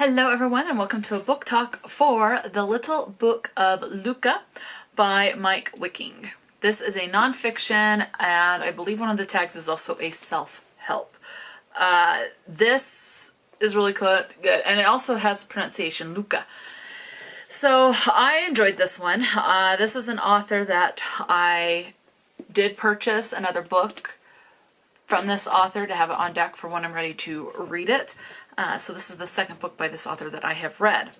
Hello everyone and welcome to a book talk for The Little Book of Lykke by Meik Wiking. This is a nonfiction and I believe one of the tags is also a self-help. This is really good and it also has pronunciation Lykke. So I enjoyed this one. This is an author that I did purchase another book from this author to have it on deck for when I'm ready to read it. So this is the second book by this author that I have read.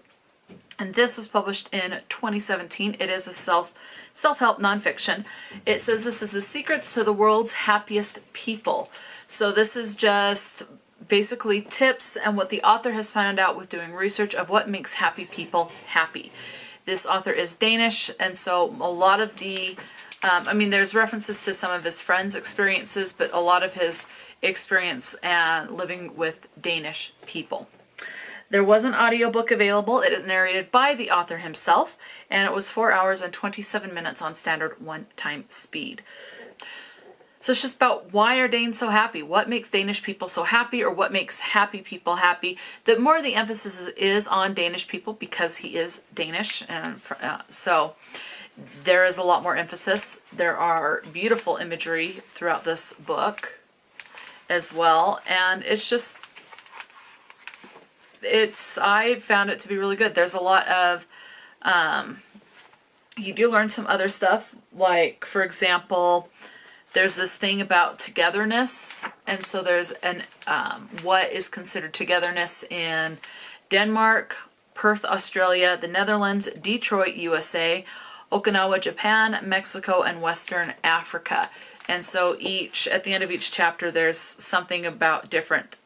And this was published in 2017. It is a self-help nonfiction. It says this is the secrets to the world's happiest people. So this is just basically tips and what the author has found out with doing research of what makes happy people happy. This author is Danish, and so a lot of the there's references to some of his friends' experiences, but a lot of his experience and living with Danish people. There was an audiobook available. It is narrated by the author himself, and it was 4 hours and 27 minutes on standard one-time speed. So it's just about why are Danes so happy? What makes Danish people so happy, or what makes happy people happy? The more the emphasis is on Danish people because he is Danish, and so there is a lot more emphasis. There are beautiful imagery throughout this book as well, and I found it to be really good. There's a lot of you do learn some other stuff, like for example there's this thing about togetherness, and so there's an what is considered togetherness in Denmark, Perth, Australia, the Netherlands, Detroit, USA, Okinawa, Japan, Mexico, and Western Africa. And so at the end of each chapter, there's something about different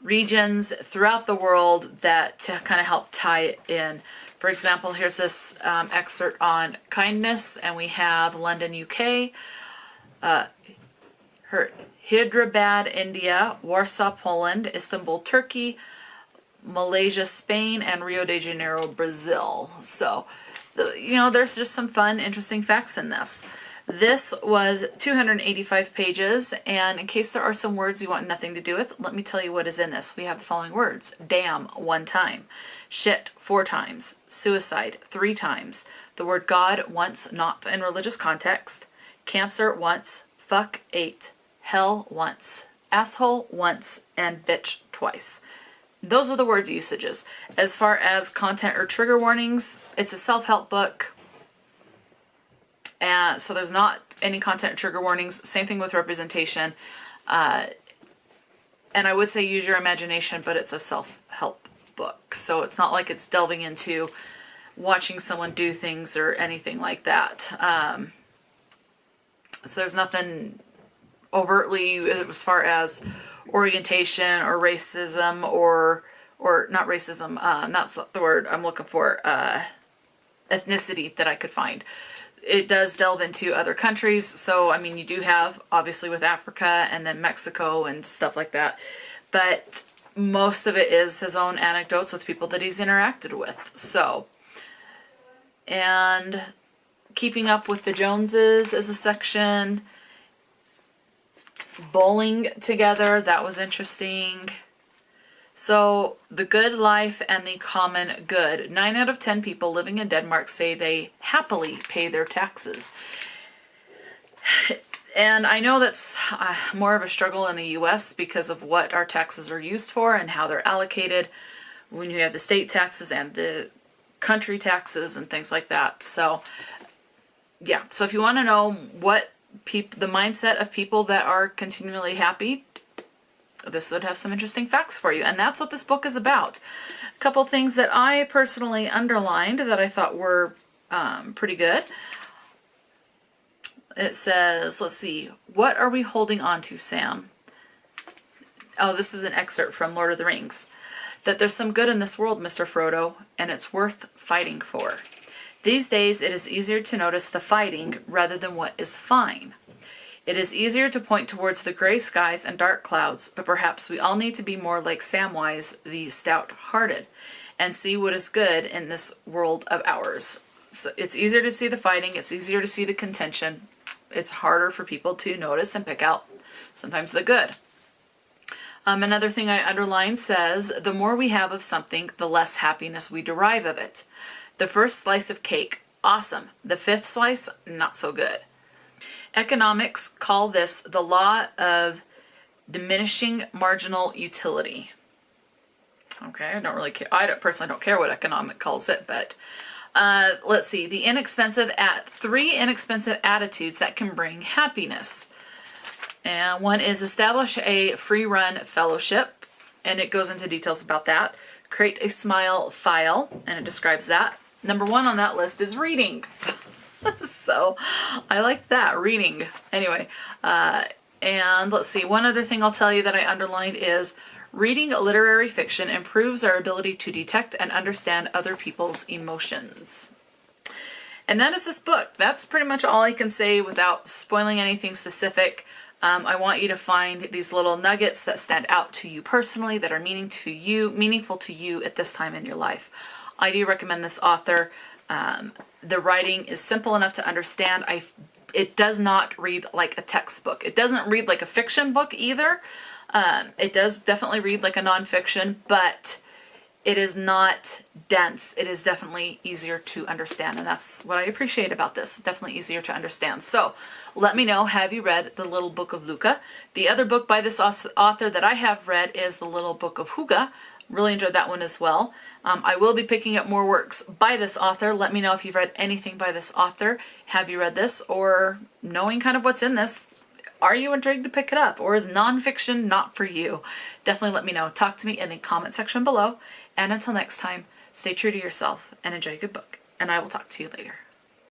regions throughout the world that to kind of help tie it in. For example, here's this excerpt on kindness, and we have London, UK, Hyderabad, India, Warsaw, Poland, Istanbul, Turkey, Malaysia, Spain, and Rio de Janeiro, Brazil. So, there's just some fun, interesting facts in this. This was 285 pages, and in case there are some words you want nothing to do with, let me tell you what is in this. We have the following words: damn, 1 time, shit, 4 times, suicide, 3 times, the word God once, not in religious context, cancer once, fuck 8, hell once, asshole once, and bitch twice. Those are the words usages. As far as content or trigger warnings, it's a self-help book. And so there's not any content or trigger warnings. Same thing with representation. And I would say use your imagination, but it's a self-help book. So it's not like it's delving into watching someone do things or anything like that. So there's nothing overtly as far as orientation or racism or not racism, that's not the word I'm looking for, ethnicity that I could find. It does delve into other countries, so you do have obviously with Africa and then Mexico and stuff like that, but most of it is his own anecdotes with people that he's interacted with. So, and keeping up with the Joneses is a section. Bowling together, that was interesting. So, the good life and the common good. 9 out of 10 people living in Denmark say they happily pay their taxes. And I know that's more of a struggle in the US because of what our taxes are used for and how they're allocated when you have the state taxes and the country taxes and things like that. So, yeah. So if you want to know what the mindset of people that are continually happy, this would have some interesting facts for you, and that's what this book is about. A couple things that I personally underlined that I thought were pretty good. It says, let's see, what are we holding on to, Sam? Oh, this is an excerpt from Lord of the Rings. That there's some good in this world, Mr. Frodo, and it's worth fighting for. These days, it is easier to notice the fighting rather than what is fine. It is easier to point towards the gray skies and dark clouds, but perhaps we all need to be more like Samwise the Stout-Hearted and see what is good in this world of ours. So it's easier to see the fighting, it's easier to see the contention. It's harder for people to notice and pick out sometimes the good. Another thing I underlined says, the more we have of something, the less happiness we derive of it. The first slice of cake, awesome. The fifth slice, not so good. Economics call this the law of diminishing marginal utility. Okay, I don't really care. I personally don't care what economic calls it, but let's see. Three inexpensive attitudes that can bring happiness. And one is establish a free run fellowship, and it goes into details about that. Create a smile file, and it describes that. Number 1 on that list is reading. So I like that, reading. Anyway, and let's see, one other thing I'll tell you that I underlined is reading literary fiction improves our ability to detect and understand other people's emotions. And that is this book. That's pretty much all I can say without spoiling anything specific. I want you to find these little nuggets that stand out to you personally, that are meaningful to you at this time in your life. I do recommend this author. The writing is simple enough to understand. It does not read like a textbook. It doesn't read like a fiction book either. It does definitely read like a nonfiction, but it is not dense. It is definitely easier to understand, and that's what I appreciate about this. It's definitely easier to understand. So let me know, have you read The Little Book of Lykke? The other book by this author that I have read is The Little Book of Hygge. Really enjoyed that one as well. I will be picking up more works by this author. Let me know if you've read anything by this author. Have you read this, or knowing kind of what's in this, are you intrigued to pick it up, or is nonfiction not for you? Definitely let me know. Talk to me in the comment section below. And until next time, stay true to yourself and enjoy a good book. And I will talk to you later.